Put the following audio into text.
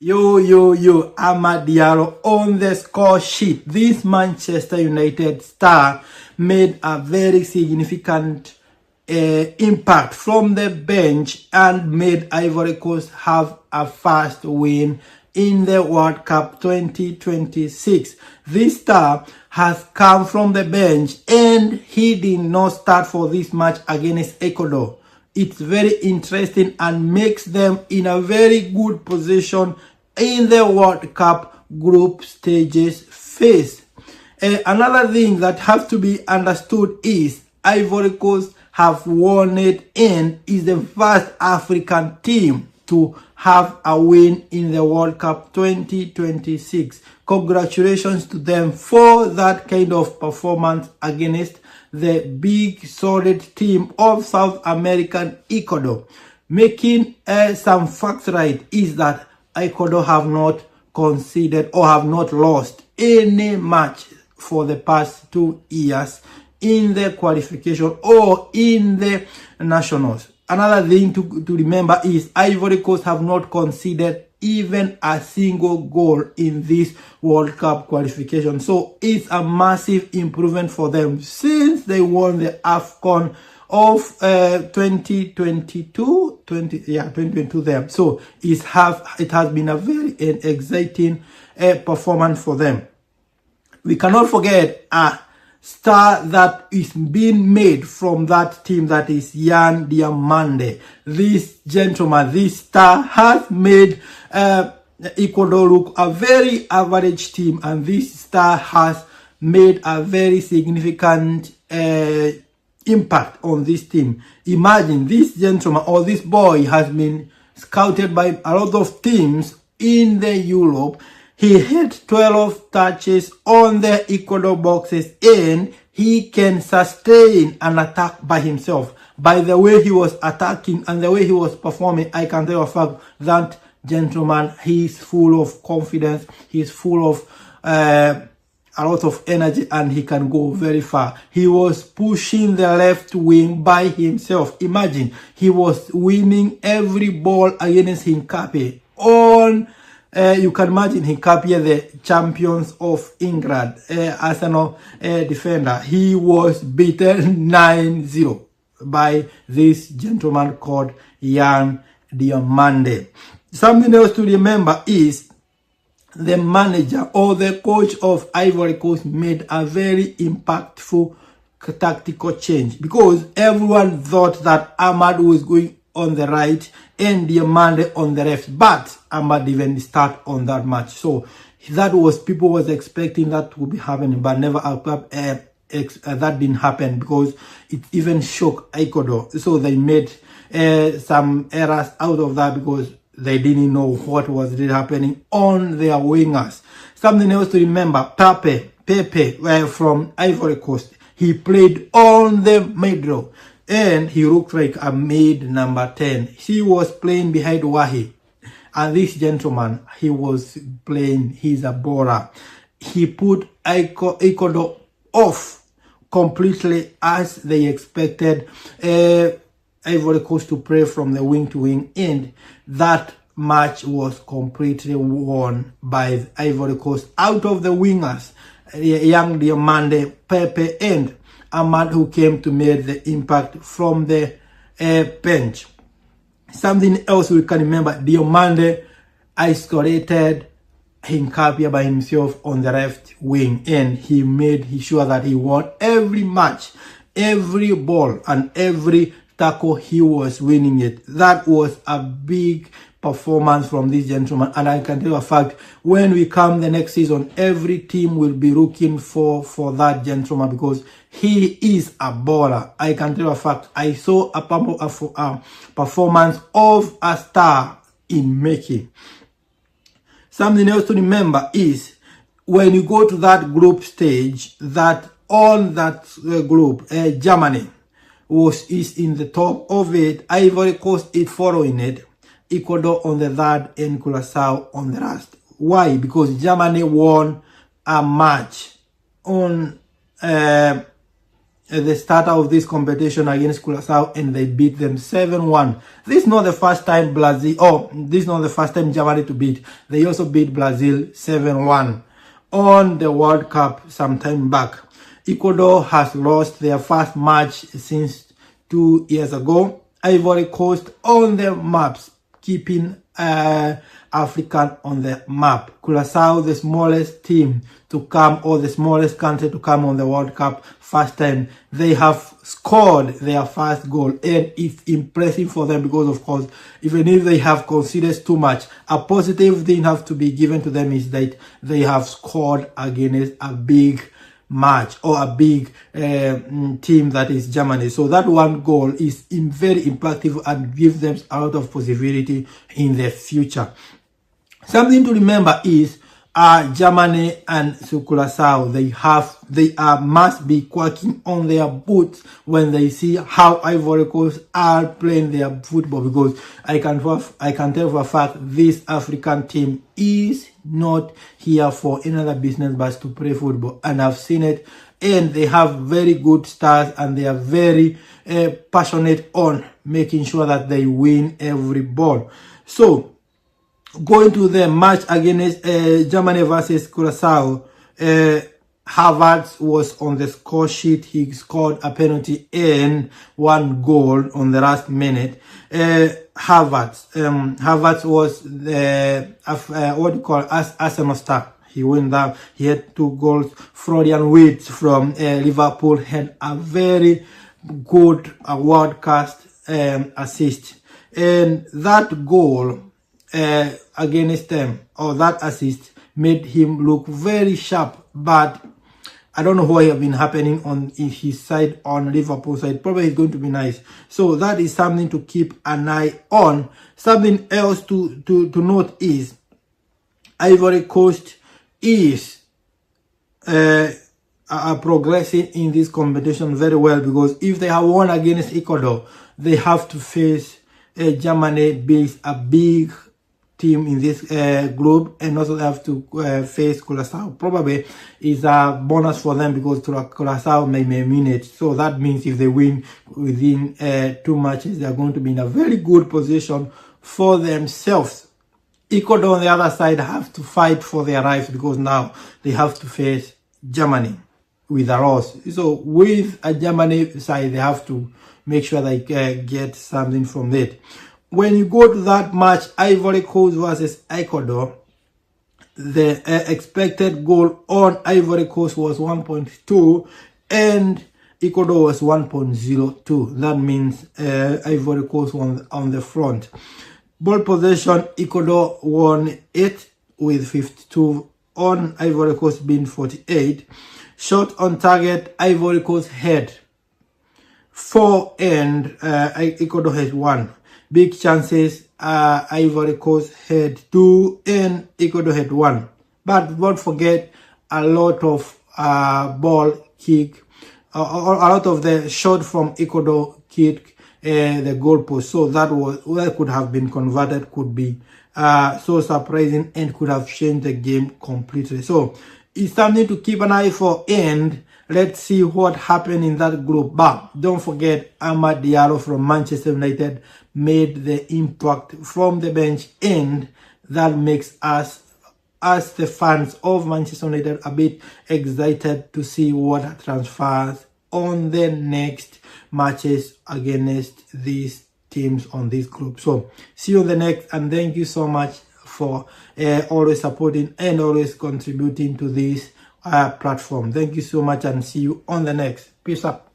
Yo, Amad Diallo on the score sheet. This Manchester United star made a very significant impact from the bench and made Ivory Coast have a first win in the World Cup 2026. This star has come from the bench and he did not start for this match against Ecuador. It's very interesting and makes them in a very good position in the World Cup group stages phase. Another thing that has to be understood is Ivory Coast have won it and is the first African team to have a win in the World Cup 2026. Congratulations to them for that kind of performance against the big solid team of South American Ecuador. Making some facts right is that Ecuador have not conceded or have not lost any match for the past 2 years in the qualification or in the nationals. Another thing to remember is Ivory Coast have not conceded even a single goal in this World Cup qualification. So it's a massive improvement for them since they won the AFCON of 2022 there. So it has been a very exciting performance for them. We cannot forget a star that is being made from that team, that is Diomande. This gentleman, this star has made Ecuador look a very average team, and this star has made a very significant impact on this team. Imagine this gentleman or this boy has been scouted by a lot of teams in the Europe. He had 12 touches on the Ecuador boxes and he can sustain an attack by himself. By the way he was attacking and the way he was performing, I can tell you a fact that gentleman, he is full of confidence, he is full of a lot of energy, and he can go very far. He was pushing the left wing by himself. Imagine, he was winning every ball against Hincapié on you can imagine Hincapié, the champions of England, Arsenal defender. He was beaten 9-0 by this gentleman called Diomande. Something else to remember is the manager or the coach of Ivory Coast made a very impactful tactical change, because everyone thought that Ahmad was going on the right and Diomande on the left, but Ahmad didn't start on that match. So that was, people was expecting that would be happening, but never that didn't happen, because it even shocked Ecuador. So they made some errors out of that because they didn't know what was really happening on their wingers. Something else to remember, Pepe from Ivory Coast, he played on the middle and he looked like a mid number 10. He was playing behind Wahi, and this gentleman, he was playing, he's a baller. He put Ecuador off completely, as they expected Ivory Coast to play from the wing to wing, and that match was completely won by Ivory Coast. Out of the wingers, young Diomande, Pepe and Ahmad, who came to make the impact from the bench. Something else we can remember, Diomande isolated Hincapié by himself on the left wing, and he made sure that he won every match, every ball and every tackle. He was winning it. That was a big performance from this gentleman, and I can tell you a fact, when we come the next season, every team will be looking for that gentleman, because he is a baller. I can tell you a fact, I saw a performance of a star in making. Something else to remember is when you go to that group stage, that on that group, Germany is in the top of it, Ivory Coast is following it, Ecuador on the third, and Curaçao on the last. Why? Because Germany won a match on at the start of this competition against Curaçao, and they beat them 7-1. This is not the first time this is not the first time Germany to beat. They also beat Brazil 7-1 on the World Cup some time back. Ecuador has lost their first match since 2 years ago. Ivory Coast on the maps, keeping African on the map. Curaçao, the smallest team to come, or the smallest country to come on the World Cup, first time they have scored their first goal, and it's impressive for them because, of course, even if they have conceded too much, a positive thing have to be given to them is that they have scored against a big match or a big team that is Germany. So that one goal is very impactful and gives them a lot of possibility in the future. Something to remember is Germany and Curaçao, they must be quacking on their boots when they see how Ivory Coast are playing their football, because I can tell for a fact this African team is not here for another business but to play football, and I've seen it, and they have very good stars, and they are very passionate on making sure that they win every ball. So going to the match against Germany versus Curaçao, Havertz was on the score sheet. He scored a penalty and one goal on the last minute. Havertz was the Arsenal star. He won that. He had 2 goals. Florian Wirtz from Liverpool had a very good world-class assist, and that goal against them, or that assist, made him look very sharp. But I don't know what has been happening on his side, on Liverpool side. Probably it's going to be nice. So that is something to keep an eye on. Something else to note is Ivory Coast is progressing in this competition very well, because if they have won against Ecuador, they have to face Germany, being a big team in this group, and also have to face Curaçao. Probably is a bonus for them, because Curaçao may win it. So that means if they win within 2 matches, they are going to be in a very good position for themselves. Ecuador on the other side have to fight for their lives, because now they have to face Germany with a loss. So with a Germany side, they have to make sure they get something from it. When you go to that match, Ivory Coast versus Ecuador, the expected goal on Ivory Coast was 1.2 and Ecuador was 1.02. That means Ivory Coast won on the front. Ball possession, Ecuador won 8 with 52 on, Ivory Coast being 48. Shot on target, Ivory Coast had 4 and Ecuador had 1. Big chances, Ivory Coast had 2 and Ecuador had 1. But don't forget, a lot of ball kick, a lot of the shot from Ecuador kick the goalpost. So that could have been converted, could be so surprising, and could have changed the game completely. So it's something to keep an eye for, and let's see what happened in that group. But don't forget, Amad Diallo from Manchester United made the impact from the bench, and that makes us, as the fans of Manchester United, a bit excited to see what transfers on the next matches against these teams on this group. So see you on the next, and thank you so much for always supporting and always contributing to this platform. Thank you so much, and see you on the next. Peace up.